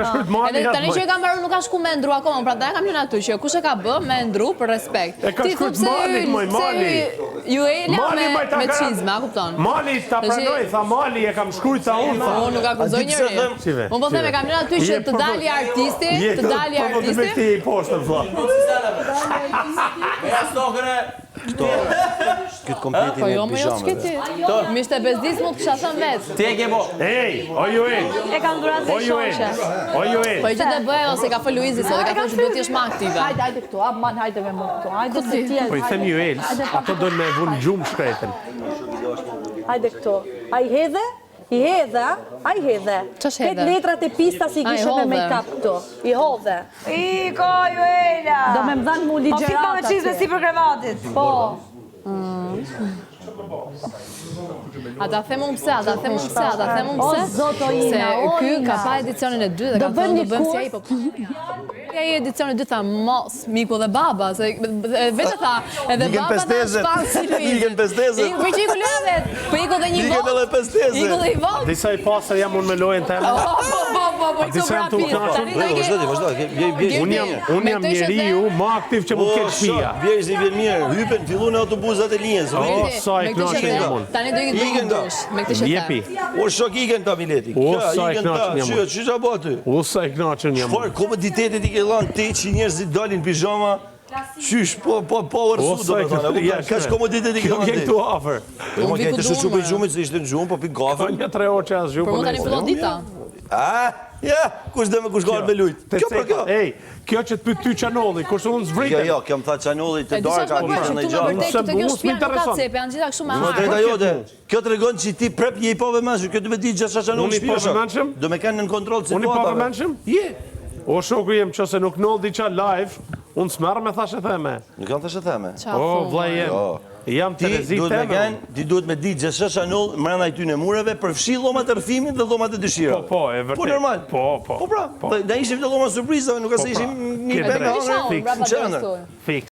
shkruajt mali. Edhe tani që e kam mbaruar nuk ka shku me ndru akoma, prandaj kam lënë aty që kush e ka bë me ndru për respekt. E ka shkruajt malit, mali. Ju Elia me çizme, a kupton? Mali ta pranoj, tha mali e kam shkruajt sa unë. Unë nuk akuzoj njëri. Unë po them e kam lënë aty që të dali artisti, të dali artisti. Ti poshtë vëlla. Ja stokëre. Këto, këtë kompletin Po e jo, më jo s'ke ti. Mishte bezdis mund kisha thënë vetë. Ti e ke bo. Ej, o ju e. E kam durat dhe shoqe. O ju e. Po i që të bëhe ose ka fol Luizi sot, e ka thënë që duhet t'jesh më aktive. Hajde këtu, man, hajde me mu këtu. Hajde të tjerë. Po i them ju e, ato do me vunë gjumë shkretën. Hajde këtu. A i hedhe? I hedhe, a i hedhe. Ç'është hedhe? Këtë letrat e pista si kishe me make-up këtu. I hodhe. Iko, ju Elia! Do me më dhanë mu O fit ligjerat me qizme si për krematit. Po. Ata themu pse. O, zoto ina, Se o ky ina. ka pa edicionin e dytë dhe Do ka thënë bëjmë do bëjmë si një ai, po ai edicionin e dytë tha mos, miku dhe baba, se vetë tha, edhe Ikën baba tha pesteze. shpan si Luizi. Ikën pesteze. Po që iku lëve, po iku dhe një Ikën vot. edhe pesteze. Iku dhe i vot. Disa i pasër jam unë me lojën teme. Po, i Disa jam të këto uknaqur. Tani do i ke. Vazhdo, Unë jam njeriu më aktiv që mund të ketë shtëpia. Vjerëzi vjen mirë, hypen, fillun autobusat e linjës. O, sa i kënaqur jam unë. Tani do i ke dush me këtë Jepi. shetë. O, shok ikën ta mileti. O, sa i Ikën ta, kënaqur jam unë. që qa bo aty? O, sa i kënaqur jam unë. Çfarë komoditetit i ke lanë 800 njerëz që dalin pijama? Qysh, po power O, suit sa i do të thonë. Kaç komoditet i ke Kjo lanë? ke këtu afër. Po më vi ke ku të shoqë duam, për gjumit se ishte në gjumë, po pi Ka kafe. një 3 orë që as Për gjumë. mund tani fillon dita. Ja, kush dhe me kush gale me lujt. Kjo për kjo. Ej, kjo që të pyet ty Çanolli, kurse unë zbritem. Jo, kjo më tha Çanolli të E disa darka, shpërgjë kishën që në tu me gjallë. vërtet këtë kjo Mos më shtëpia nuk ka intereson. cepe, janë gjitha kështu me Më harë. drejta jote. Kjo tregon që ti prep je i pa vëmendshëm. Kjo do të di gjasa Çanolli Unë i pa vëmendshëm? Do me kanë në kontroll Unë i pa situatave. vëmendshëm? Je. O shoku jem qëse nuk nol diqa live, unë s'merr me thashe theme. Nuk kanë thashë theme. O, vllai jem. Jam Ti Terezi duhet me teme. kanë, ti duhet me ditë gjasa Çanull mbrenda këtyre mureve përfshi llomat e rrëfimit dhe llomat e dëshira. Po, e vërtet. Po normal. Po. Po pra, ne ishim të lloma surprizave, nuk ka se ishim një Ke pemë drejt. hangër Fix. në qendër. Fix.